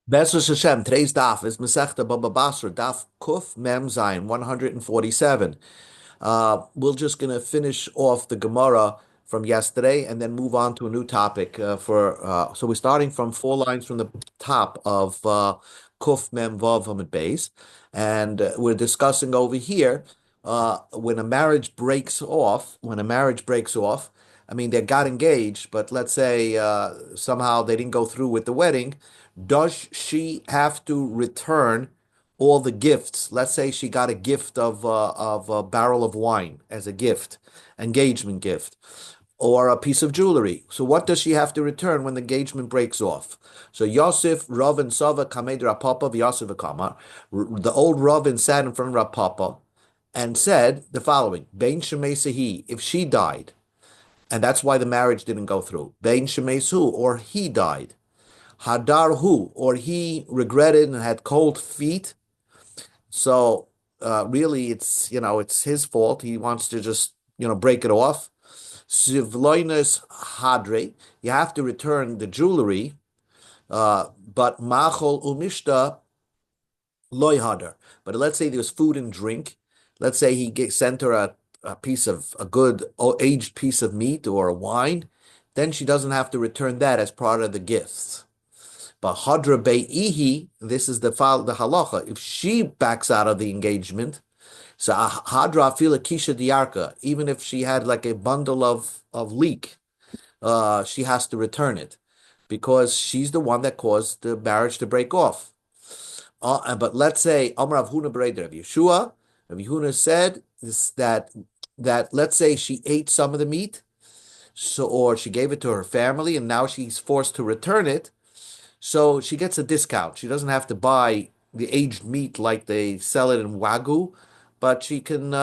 Basra Hashem, today's daf is Masechta Baba Basra, daf Kuf Mem Zayin, 147. We're just going to finish off the Gemara from yesterday and then move on to a new topic. So we're starting from four lines from the top of Kuf Mem Vav Hamid Beis, and we're discussing over here when a marriage breaks off. When a marriage breaks off, I mean they got engaged, but let's say somehow they didn't go through with the wedding. Does she have to return all the gifts? Let's say she got a gift of a barrel of wine as a gift, engagement gift, or a piece of jewelry. So what does she have to return when the engagement breaks off? So Yosef, Rav, and Sava kamed Rapapa v'Yosef Kamar. The old Ravin sat in front of Rapapa and said the following: Bein Shemei Sehi, if she died, and that's why the marriage didn't go through. Bein Shemei Su, or he died. Hadar hu, or he regretted and had cold feet. So really, it's his fault. He wants to just break it off. Sivloinus hadre, you have to return the jewelry. But machol umishta loy hadar. But let's say there's food and drink. Let's say sent her a piece of a good aged piece of meat or a wine. Then she doesn't have to return that as part of the gifts. But Hadra Be'ihi, this is the halacha. If she backs out of the engagement, so Hadra Fila Kisha Diarka, even if she had like a bundle of leek, she has to return it because she's the one that caused the marriage to break off. But let's say Amar Rav Huna Bereder Rav Yeshua, Rav Huna said that let's say she ate some of the meat, or she gave it to her family, and now she's forced to return it. So she gets a discount. She doesn't have to buy the aged meat like they sell it in Wagyu, but she can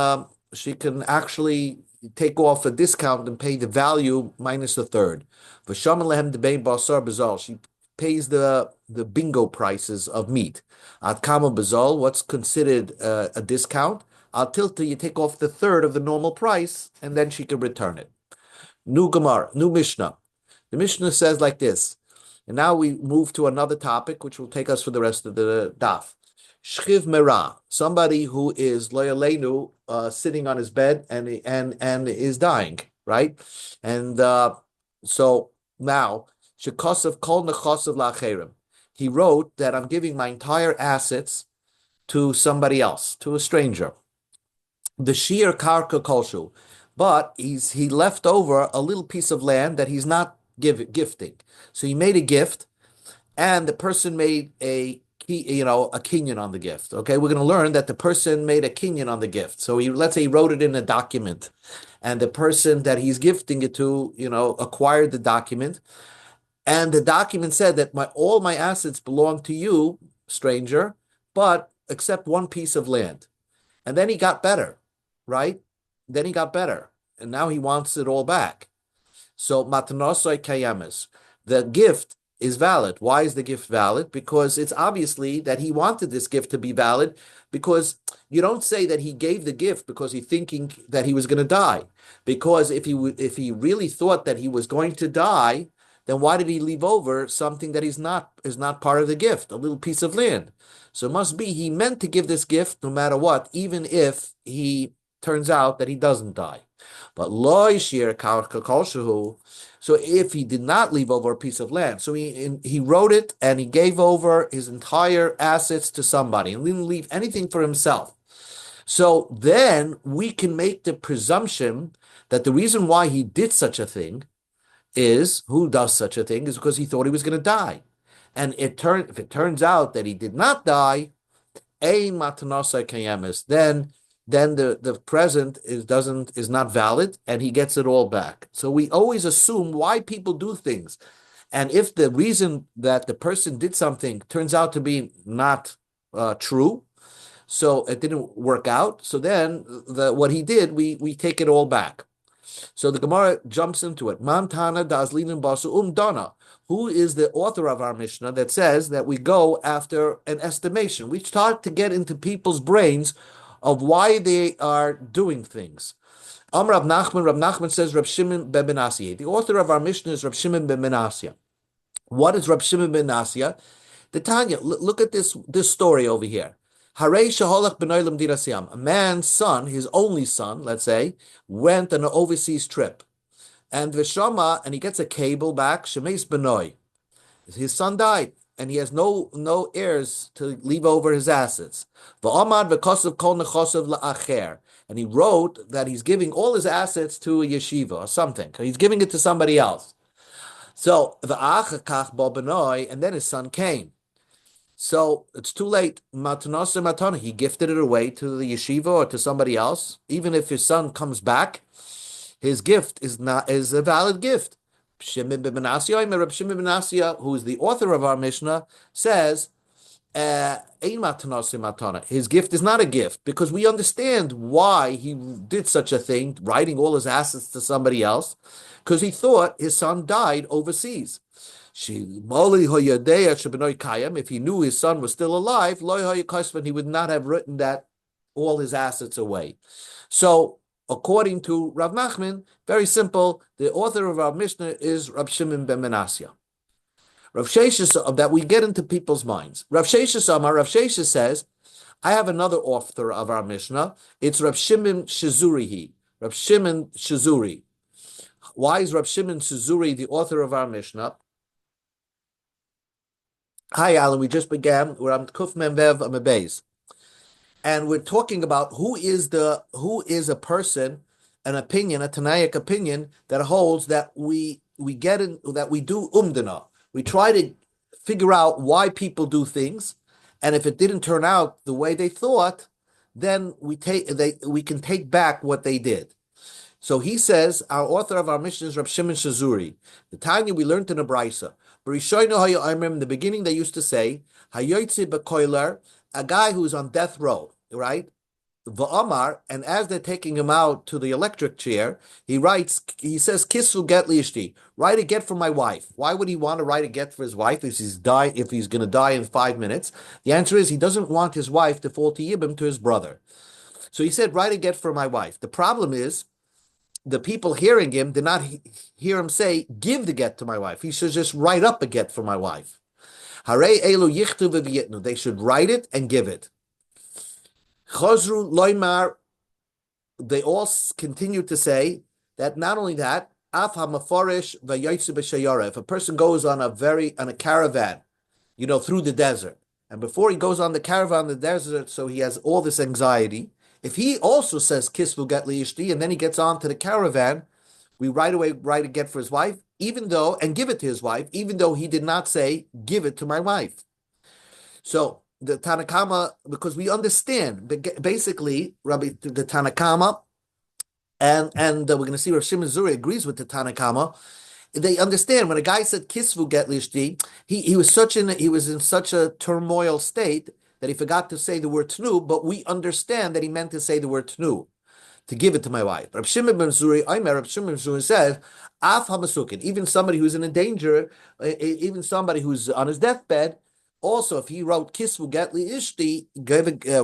actually take off a discount and pay the value minus a third. She pays the bingo prices of meat. At kama bazal, what's considered a discount? Al tilta, you take off the third of the normal price, and then she can return it. New Gemara, new Mishnah. The Mishnah says like this. And now we move to another topic, which will take us for the rest of the daf. Shchiv Mera, somebody who is loyalenu, sitting on his bed and is dying, right? And so now Shekosav Kol Nechosav Lacherim. He wrote that I'm giving my entire assets to somebody else, to a stranger. The Shir Karka Kolshu, but he left over a little piece of land that he's not gifting. So he made a gift, and the person made a kinyan on the gift. Okay, we're going to learn that the person made a kinyan on the gift. So let's say he wrote it in a document, and the person that he's gifting it to, acquired the document, and the document said that all my assets belong to you, stranger, but except one piece of land. And then he got better, right? Then he got better, and now he wants it all back. So matnosoi kayamis, the gift is valid. Why is the gift valid? Because it's obviously that he wanted this gift to be valid, because you don't say that he gave the gift because he's thinking that he was going to die. Because if he really thought that he was going to die, then why did he leave over something that is not part of the gift, a little piece of land? So it must be he meant to give this gift no matter what, even if he turns out that he doesn't die. But loy shir kalshahu. So if he did not leave over a piece of land, so he wrote it and he gave over his entire assets to somebody and didn't leave anything for himself. So then we can make the presumption that the reason why he did such a thing is because he thought he was going to die. And if it turns out that he did not die, then the present is not valid, and he gets it all back. So we always assume why people do things, and if the reason that the person did something turns out to be not true, so it didn't work out. So then what he did, we take it all back. So the Gemara jumps into it. Mantana dazlinin basu dana. Who is the author of our Mishnah that says that we go after an estimation? We start to get into people's brains of why they are doing things. Rav Nachman says Rav Shimon ben Menasya. The author of our Mishnah is Rav Shimon ben Menasya. What is Rav Shimon ben Menasya? The Tanya, look at this story over here. Harei sheholach b'noi l'mdina siyam. A man's son, his only son, let's say, went on an overseas trip, and v'shama, and he gets a cable back. Shemeis b'noi. His son died, and he has no heirs to leave over his assets. V'amad v'kosav kol nechosav la'acher. And he wrote that he's giving all his assets to a yeshiva or something. He's giving it to somebody else. So the achakach bo b'noi, and then his son came. So it's too late. Matanos matana. He gifted it away to the yeshiva or to somebody else. Even if his son comes back, his gift is a valid gift. Shimon ben Menasya, who is the author of our Mishnah, says his gift is not a gift, because we understand why he did such a thing, writing all his assets to somebody else, because he thought his son died overseas. If he knew his son was still alive, he would not have written that all his assets away. So, according to Rav Nachman, very simple, the author of our Mishnah is Rav Shimon ben Menasya. Rav Sheshes, that we get into people's minds. Rav Sheshes says, I have another author of our Mishnah. It's Rav Shimon Shizuri. Rav Shimon Shizuri. Why is Rav Shimon Shizuri the author of our Mishnah? Hi, Alan. We just began. We're on Kuf Memvev Amabez, and we're talking about who is a person, an opinion, a Tanaic opinion that holds that we do umdana. We try to figure out why people do things, and if it didn't turn out the way they thought, then we can take back what they did. So he says, our author of our Mishnah is Rav Shimon Shizuri. The Tanya we learned in a Brisa. In the beginning, they used to say, Hayoytzi b'koiler, a guy who's on death row, right? V'amar, and as they're taking him out to the electric chair, he says, Kisu get lishti, write a get for my wife. Why would he want to write a get for his wife if he's going to die in 5 minutes? The answer is he doesn't want his wife to fall to Yibam to his brother. So he said, write a get for my wife. The problem is, the people hearing him did not hear him say, give the get to my wife. He should just write up a get for my wife. Harei elu yichtu v'v'yitnu. They should write it and give it. Chozru loymar. They all continue to say that not only that, af hamaforish v'yotzu b'shayara. If a person goes on a caravan, through the desert, and before he goes on the caravan in the desert, so he has all this anxiety. If he also says kisvu get liishti, and then he gets on to the caravan, we right away write a get for his wife, and give it to his wife, even though he did not say give it to my wife. So the Tanakama, because we understand basically the Tanakama, and we're going to see Rav Shimon Zuri agrees with the Tanakama. They understand when a guy said kisvu get liishti, he was in such a turmoil state that he forgot to say the word tnu, but we understand that he meant to say the word tnu, to give it to my wife. Rav Shimon ben Zuri says, af hamasukin, even somebody who's in a danger, even somebody who's on his deathbed, also if he wrote kisvu get li ishti,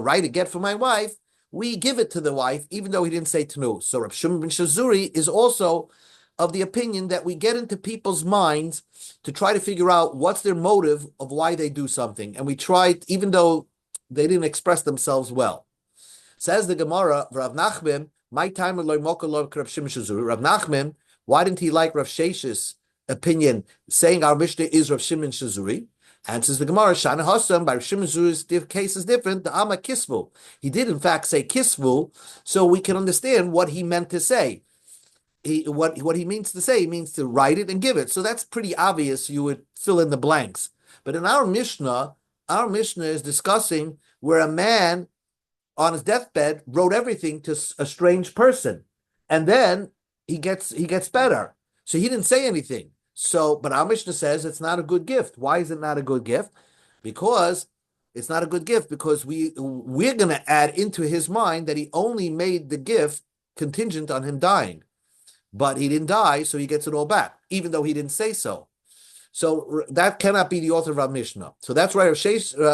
write a get for my wife, we give it to the wife, even though he didn't say tnu. So Rav Shimon ben Shazuri is also of the opinion that we get into people's minds to try to figure out what's their motive of why they do something. And we try, even though they didn't express themselves well. Says the Gemara, Rav Nachman, my time with Rav Nachman, why didn't he like Rav Shesh's opinion, saying our Mishnah is Rav Shimon Shazuri? Answers the Gemara, Shana Hassam, by Rav Shimon Shazuri's case is different, the Amma Kisvu. He did in fact say Kisvu, so we can understand what he meant to say. What he means to say, he means to write it and give it. So that's pretty obvious. You would fill in the blanks. But in our Mishnah is discussing where a man on his deathbed wrote everything to a strange person, and then he gets better. So he didn't say anything. But our Mishnah says it's not a good gift. Why is it not a good gift? Because it's not a good gift because we're going to add into his mind that he only made the gift contingent on him dying. But he didn't die, so he gets it all back, even though he didn't say so. So that cannot be the author of our Mishnah. So that's why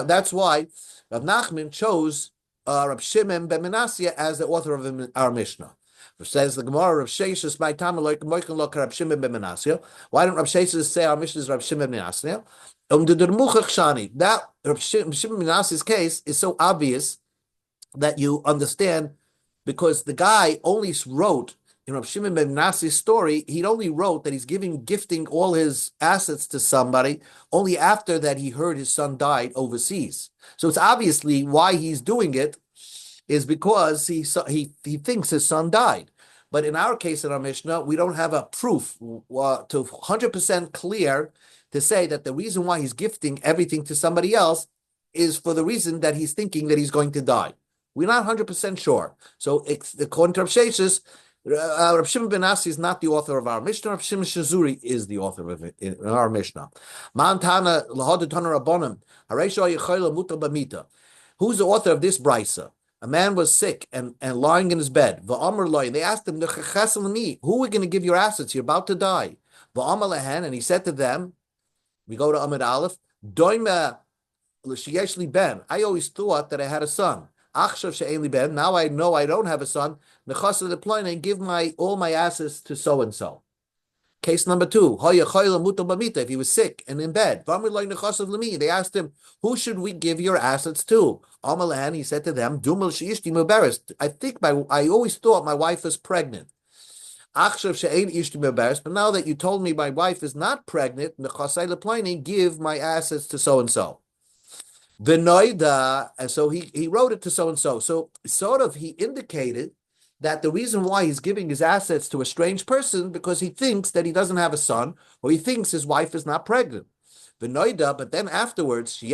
that's why Rav Nachman chose Rav Shimon ben Menasya as the author of our Mishnah. It says the Gemara, Rav Sheshes, my time like Rav Shimon ben Menasya. Why don't Rav Sheshes say our Mishnah is Rav Shimon ben Menasya? That Rav Shimon ben Yossi's case is so obvious that you understand because the guy only wrote in Rav Shimon ben Yossi's story, he only wrote that he's gifting all his assets to somebody only after that he heard his son died overseas. So it's obviously why he's doing it is because he thinks his son died. But in our case in our Mishnah, we don't have a proof to 100% clear to say that the reason why he's gifting everything to somebody else is for the reason that he's thinking that he's going to die. We're not 100% sure. So according to Rav Sheshes, Rav Shimon ben Yossi is not the author of our Mishnah. Rav Shimon Shazuri is the author of it in our Mishnah. Who's the author of this brisa? A man was sick and lying in his bed. And they asked him, who are we going to give your assets? You're about to die. And he said to them, we go to Amid Aleph, ben. I always thought that I had a son. Now I know I don't have a son. And give all my assets to so and so. Case number 2. If he was sick and in bed, they asked him, who should we give your assets to? He said to them, I always thought my wife was pregnant. But now that you told me my wife is not pregnant, give my assets to so and so. And so he wrote it to so and so. So sort of he indicated that the reason why he's giving his assets to a strange person because he thinks that he doesn't have a son or he thinks his wife is not pregnant. But then afterwards, so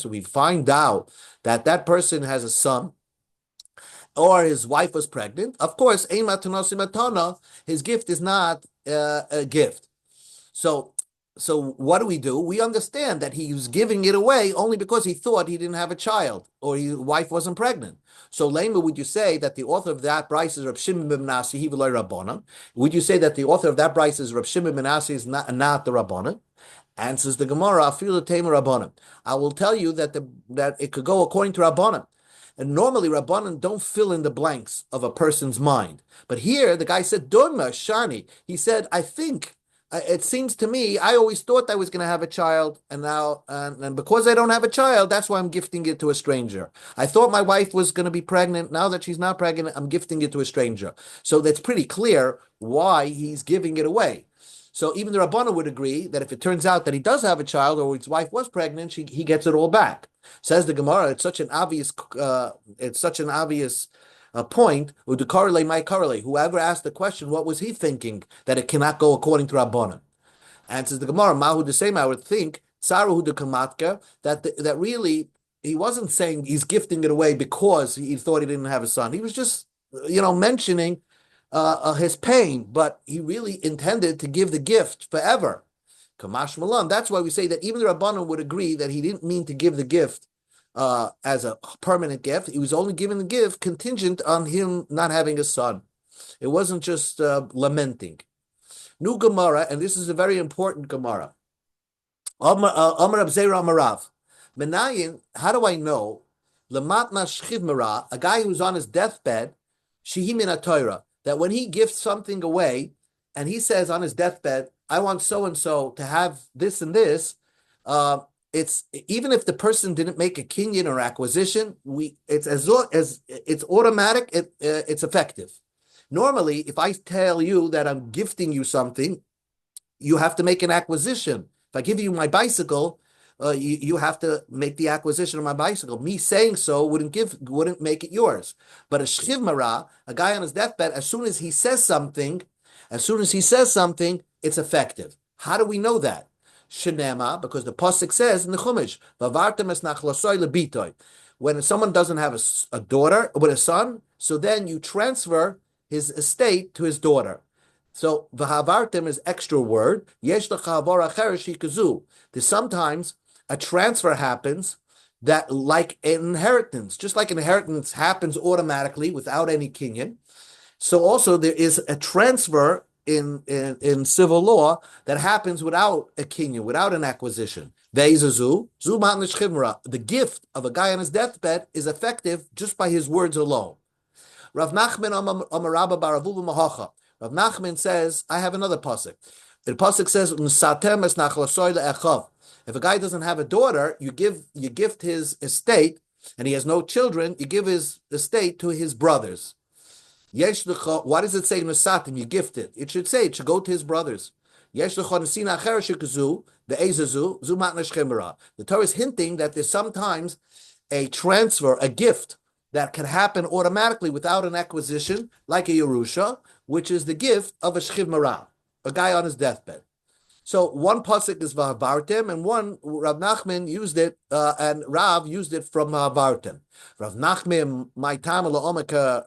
we find out that that person has a son or his wife was pregnant. Of course, his gift is not a gift. So what do? We understand that he was giving it away only because he thought he didn't have a child or his wife wasn't pregnant. So, Lema, would you say that the author of that brisa is Rav Shimon ben Yosi, he v'lo Rabbanan? Would you say that the author of that brisa is Rav Shimon ben Yosi is not the Rabbanan? Answers the Gemara, afilu tema Rabbanan. I will tell you that it could go according to Rabbanan. And normally Rabbanan don't fill in the blanks of a person's mind. But here the guy said, Dorma, Shani. He said, I think. It seems to me, I always thought I was going to have a child, and now, and because I don't have a child, that's why I'm gifting it to a stranger. I thought my wife was going to be pregnant. Now that she's not pregnant, I'm gifting it to a stranger. So that's pretty clear why he's giving it away. So even the Rabbanan would agree that if it turns out that he does have a child or his wife was pregnant, he gets it all back. Says the Gemara, it's such an obvious point. Whoever asked the question, what was he thinking that it cannot go according to Rabbanan? Answers the Gemara, Mahu the same. I would think Saruhu de Kamatka that really he wasn't saying he's gifting it away because he thought he didn't have a son. He was just mentioning his pain, but he really intended to give the gift forever. Kamash Malam. That's why we say that even the Rabbanan would agree that he didn't mean to give the gift as a permanent gift. He was only giving the gift contingent on him not having a son. It wasn't just lamenting. New Gemara, and this is a very important Gemara. Amar Abzeira Amarav. Menayin, how do I know? Lamatna Shchiv Mara, a guy who's on his deathbed, Shehimin Torah, that when he gives something away, and he says on his deathbed, I want so and so to have this and this, it's even if the person didn't make a kinyan or acquisition, it's it's automatic. It's effective. Normally, if I tell you that I'm gifting you something, you have to make an acquisition. If I give you my bicycle, you have to make the acquisition of my bicycle. Me saying so wouldn't make it yours. But a shchiv mara, a guy on his deathbed, as soon as he says something, it's effective. How do we know that? Shenema, because the pasuk says in the Chumash, "Vavartem es nachlasoi lebitoy." When someone doesn't have a daughter with a son, so then you transfer his estate to his daughter. So vahavartem is extra word. Yesh l'chavor acher shikazu. There's sometimes a transfer happens that like an inheritance, just like an inheritance happens automatically without any kinyan. So also there is a transfer in civil law that happens without a kinyan, without an acquisition. The gift of a guy on his deathbed is effective just by his words alone. Rav Nachman Rav Nachman says, I have another pasuk. The pasuk says, "Usatem es nachlasoy le'echav." If a guy doesn't have a daughter, you gift his estate, and he has no children, you give his estate to his brothers. Yesh lecha. Why does it say nusatim? You gift it. It should say it should go to his brothers. Yesh lecha nesina acher shekazu ve'ezazu zu matnash chemera. The Torah is hinting that there's sometimes a transfer, a gift that can happen automatically without an acquisition, like a Yerusha, which is the gift of a shchiv mara, a guy on his deathbed. So one pasuk is Vahavartem, and one Rav Nachman used it, and Rav used it from Vahavartem. Rav Nachman, my time la'omeka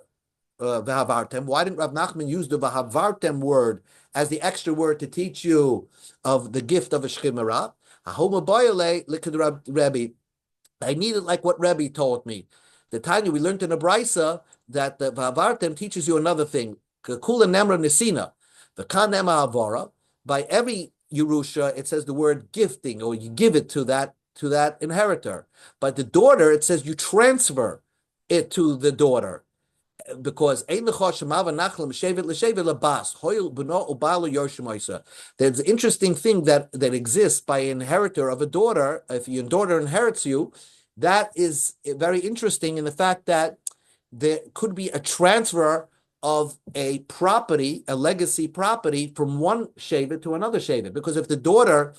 Vahavartem. Why didn't Rav Nachman use the Vahavartem word as the extra word to teach you of the gift of a shchiv mara? Hahoma boyale likad Rebbe. I need it like what Rebbe told me. The Tanya, we learned in the Brisa that the Vahavartem teaches you another thing. Kula nemra nesina, the kan nema avora. By every Yerusha, it says the word gifting, or you give it to that inheritor. But the daughter, it says you transfer it to the daughter, because there's an interesting thing that exists by inheritor of a daughter. If your daughter inherits you, that is very interesting in the fact that there could be a transfer of a property, a legacy property, from one shevet to another shevet. Because if the daughter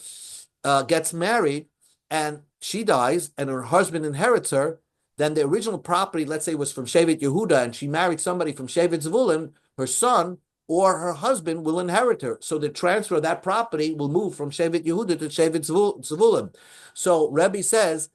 gets married and she dies and her husband inherits her, then the original property, let's say, was from Shevet Yehuda, and she married somebody from Shevet Zvulun, her son or her husband will inherit her. So the transfer of that property will move from Shevet Yehuda to Shevet Zvulun. So Rebbe says,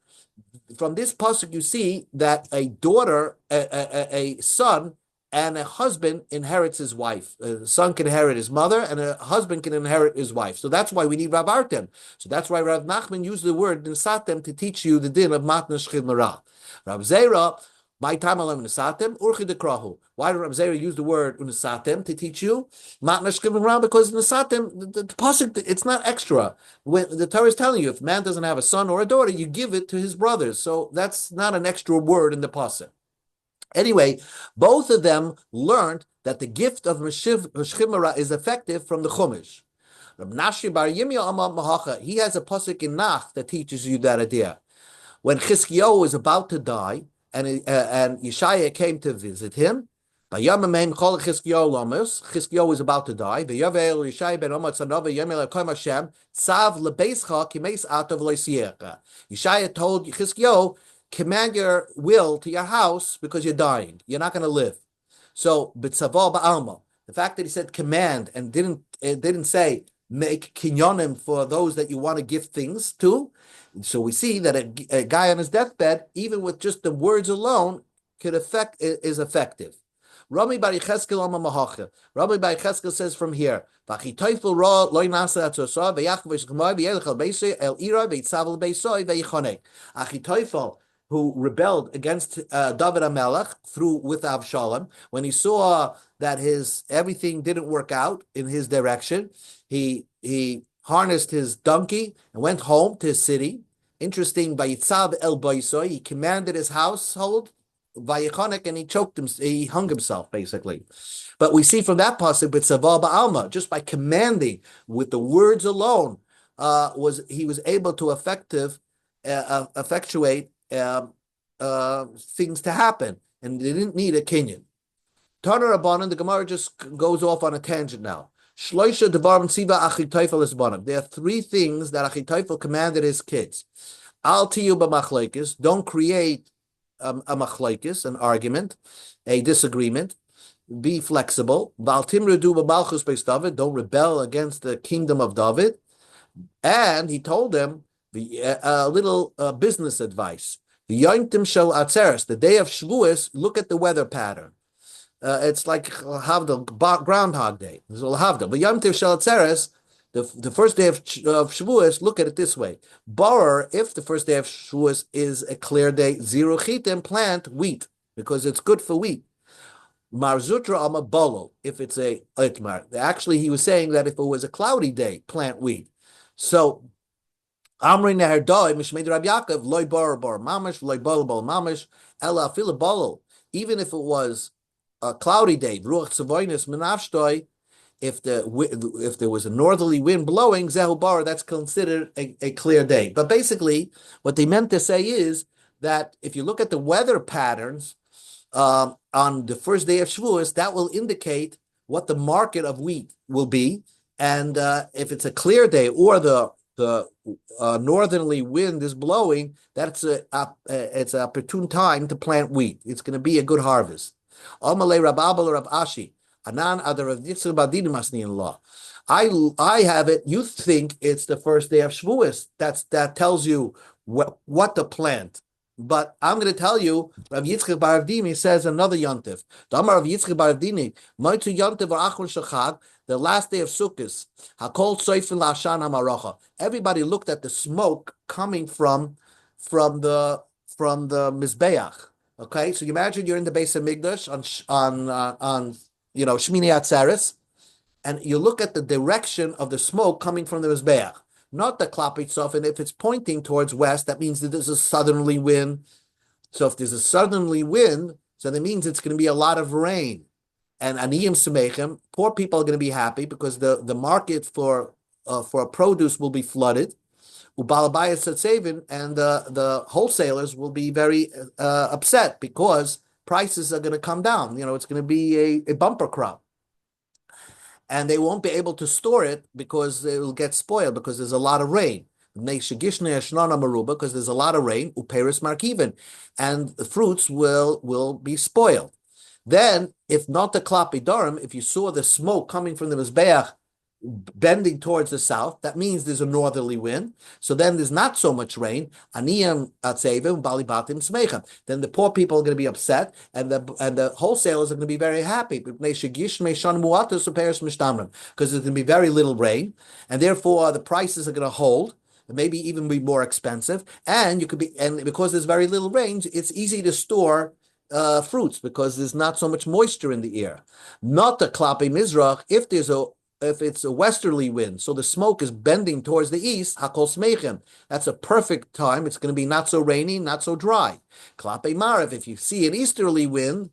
from this pasuk, you see that a daughter, a son, and a husband inherits his wife. A son can inherit his mother, and a husband can inherit his wife. So that's why we need Rav Artem. So that's why Rav Nachman used the word Nisatem to teach you the din of Matna Shchid Mara. Rav Zera, my time alam Nisatem, Urchi Dekrahu. Why did Rav Zera use the word Nisatem to teach you Matna Shchid Mara? Because Nisatem, the pasuk, it's not extra. When the Torah is telling you, if man doesn't have a son or a daughter, you give it to his brothers. So that's not an extra word in the pasuk. Anyway, both of them learned that the gift of Shchimara is effective from the Chumash. Rab Nashi Bar Yirmiyah Amar Mahacha, he has a pasuk in Nach that teaches you that idea. When Chizkiyahu was about to die, and Yeshaya came to visit him, Chizkiyahu was about to die. Yeshaya told Chizkiyahu, command your will to your house because you're dying. You're not going to live. So, b'tzavah ba'alma, the fact that he said command and didn't say make kinyonim for those that you want to give things to. So we see that a guy on his deathbed, even with just the words alone, is effective. Rami Bar Yecheskel Amar Mahacha. Rami Bar Yecheskel says from here, V'achitoifel ra loy nasa atzosa v'yachv v'shchmai v'yelech al beisoy el ira v'yitzav al beisoy v'yichonei. Achitoifel, who rebelled against David HaMelech with Avshalom, when he saw that everything didn't work out in his direction, he harnessed his donkey and went home to his city. Interesting, Vayitzav el Baisoy, he commanded his household, Vayichonek, and he he hung himself, basically. But we see from that pasuk, B'tzavah ba'alma, just by commanding with the words alone, he was able to effectuate things to happen, and they didn't need a kinyan. Tana Rabbanan, the Gemara just goes off on a tangent now. Shloisha devarim tziva Achitoifel esbanim. There are three things that Achitoifel commanded his kids. Al tiyu b'machlekes, don't create a machlekes, an argument, a disagreement. Be flexible. Val timrudu b'malchus beis David, don't rebel against the kingdom of David. And he told them a little business advice. The Yontim Shel Atzeres, the day of Shavuos, look at the weather pattern. It's like Havdal, Groundhog Day. So Havdal. But Yontim Shel Atzeres, the first day of Shavuos, look at it this way. Borer, if the first day of Shavuos is a clear day, zero chitim, plant wheat, because it's good for wheat. Marzutra ama bolo, if it's a itmar. Actually, he was saying that if it was a cloudy day, plant wheat. So Amri Neherdoi, Mishmei Rab Yaakov, loy bar mamish, loy bol mamish, ela filabolo. Even if it was a cloudy day, ruach tzavoinus menavshtoi, if there was a northerly wind blowing, zehu bar, that's considered a clear day. But basically, what they meant to say is that if you look at the weather patterns on the first day of Shavuos, that will indicate what the market of wheat will be. And if it's a clear day or the northerly wind is blowing, it's an opportune time to plant wheat. It's going to be a good harvest. Amalei Rababal Rab Ashi, Anan Adar Yitzchak Badini Masni in law. I have it. You think it's the first day of Shavuos. That tells you what to plant. But I'm going to tell you, Rav Yitzchak Bar Avdimi says another yontif. The Amar Rav Yitzchak Bar Avdimi, Moitu yontif v'achron shachag, the last day of Sukkot, Hakol Soifin La'ashan Hamaracha. Everybody looked at the smoke coming from the Mizbeach. Okay, so you imagine you're in the base of Migdash on Shmini Atzeres, and you look at the direction of the smoke coming from the Mizbeach, not the klap itself. And if it's pointing towards west, that means that there's a southerly wind. So if there's a southerly wind, so that means it's going to be a lot of rain. And aniyim semechem, poor people are going to be happy because the market for produce will be flooded. Ubalabayas satsevin, and the wholesalers will be very upset because prices are going to come down. It's going to be a bumper crop. And they won't be able to store it because it will get spoiled because there's a lot of rain. Because there's a lot of rain, uperis markiven, and the fruits will be spoiled. Then, if not the klapi darim, if you saw the smoke coming from the mizbeach bending towards the south, that means there's a northerly wind. So then there's not so much rain. Aniyam atzevim balibatim smechem. Then the poor people are going to be upset, and the wholesalers are going to be very happy because there's going to be very little rain, and therefore the prices are going to hold. Maybe even be more expensive, and because there's very little rain, it's easy to store fruits because there's not so much moisture in the air. Not the klapi mizrach. If it's a westerly wind, so the smoke is bending towards the east, hakol smechem. That's a perfect time. It's going to be not so rainy, not so dry. Klape marav. If you see an easterly wind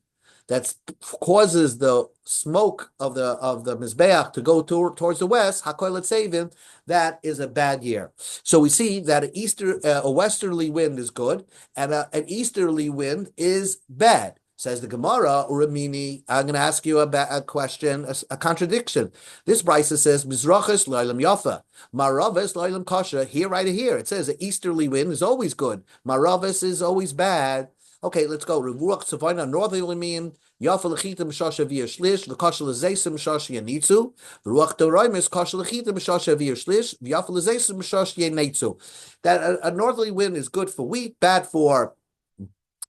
that causes the smoke of the mizbeach to go towards the west, hakol letzevim, that is a bad year. So we see that a westerly wind is good, and an easterly wind is bad. Says the Gemara, Uramini, I'm going to ask you a question, a contradiction. This brisa says, Mizrachas lo'ilam yafa, Maravis lo'ilam kasha. Right here, it says the easterly wind is always good. Maravis is always bad. Okay, let's go. Revuach tzavayna northerly mean, yafa lechitim shasha via shlish, lekasha lezesim shasha yanitzu, Ruach toreimis kasha lechitim shasha via shlish, yafa lezesim shasha yanitzu. That a northerly wind is good for wheat, bad for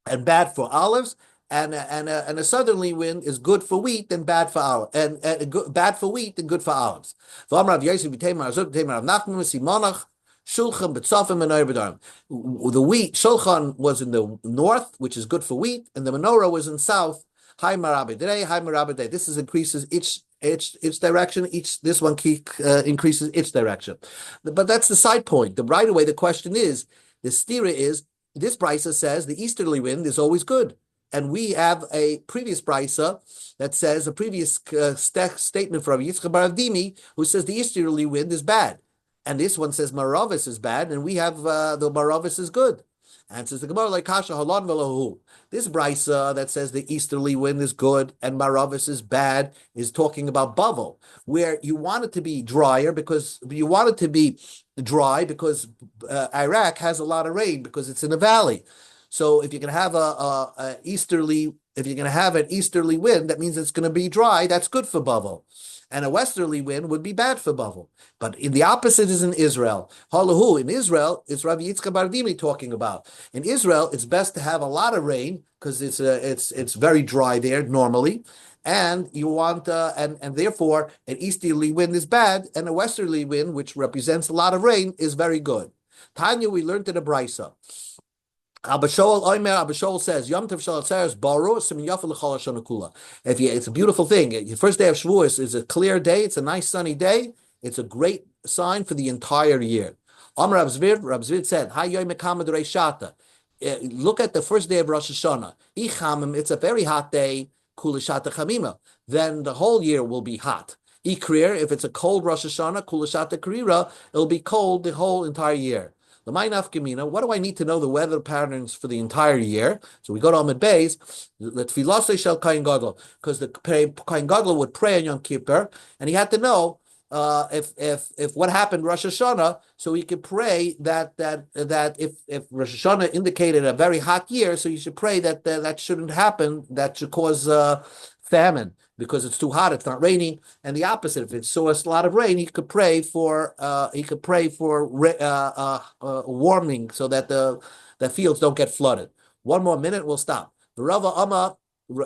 olives. And a southerly wind is good for wheat and bad for olives, and bad for wheat and good for olives. The wheat shulchan was in the north, which is good for wheat, and the menorah was in south. Hi marabedei, hi marabedei. This increases its direction. This one increases its direction. But that's the side point. Right away, the question is, the stira is, this brisa says the easterly wind is always good. And we have a previous brisa that says a previous statement from Yitzchak Bar Avdimi, who says the easterly wind is bad, and this one says Maravis is bad, and we have the Maravis is good. And says the Gemara like Kasha Halon Velahu. This brisa that says the easterly wind is good and Maravis is bad is talking about Bava, where you want it to be drier because Iraq has a lot of rain because it's in a valley. So if you're going to have an easterly wind, that means it's going to be dry. That's good for Bava. And a westerly wind would be bad for Bava. But the opposite is in Israel. Halahu, in Israel, it's Rabbi Yitzchak Bar Avdimi talking about. In Israel, it's best to have a lot of rain because it's very dry there normally. And you want and therefore an easterly wind is bad, and a westerly wind, which represents a lot of rain, is very good. Tanya, we learned in a brisa. Abba Shaul says, Yom Tov Shal Atzeres Baru Sim Yafa L'Chol Hashana Kula. It's a beautiful thing. The first day of Shavuos is a clear day. It's a nice sunny day. It's a great sign for the entire year. Amar Rab Zvid said, Hay Yom Mekamad Reishata. Look at the first day of Rosh Hashanah. It's a very hot day. Kula Shata Chamima. Then the whole year will be hot. Ikrir, if it's a cold Rosh Hashanah, Kulashata Karira, it'll be cold the whole entire year. The Mainaf Gemina, what do I need to know the weather patterns for the entire year? So we go to Amid Beis, let's Filase Shel Kain Gadol, because the Kain Gadol would pray on Yom Kippur, and he had to know if what happened Rosh Hashanah, so he could pray that if Rosh Hashanah indicated a very hot year, so you should pray that that shouldn't happen, that should cause famine because it's too hot, it's not raining, and the opposite, if it saw a lot of rain, he could pray for warming so that the fields don't get flooded. One more minute, we'll stop. Rava Amma,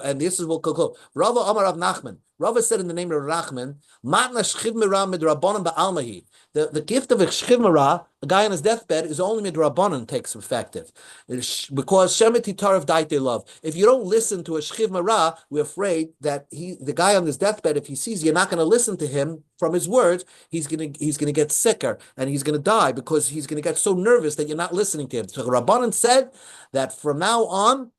and this is what we'll call Rava Amar of Nachman. Rava said in the name of Nachman, Matna Shchiv Mira midrabanan ba'almahi. The gift of a Shchiv Mira, a guy on his deathbed, is only midrabanan takes effective. Because Shemet Tarav Daite love. If you don't listen to a Shchiv Mira, we're afraid that the guy on his deathbed, if he sees you're not going to listen to him from his words, he's gonna get sicker and he's gonna die because he's gonna get so nervous that you're not listening to him. So Rabbanan said that from now on,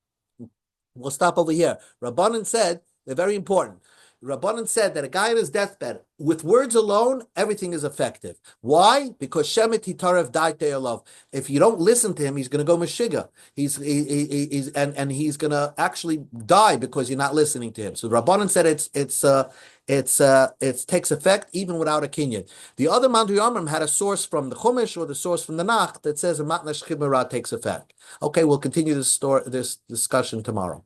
we'll stop over here. Rabbanan said, they're very important. Rabbanan said that a guy on his deathbed, with words alone, everything is effective. Why? Because Shemet Hitarev Daite love. If you don't listen to him, he's going to go Meshiga. He's going to actually die because you're not listening to him. So Rabbanan said it takes effect even without a kinyan. The other Mandu Yamrim had a source from the Chumash or the source from the Nach that says a Matna Shchib Mara takes effect. Okay, we'll continue this discussion tomorrow.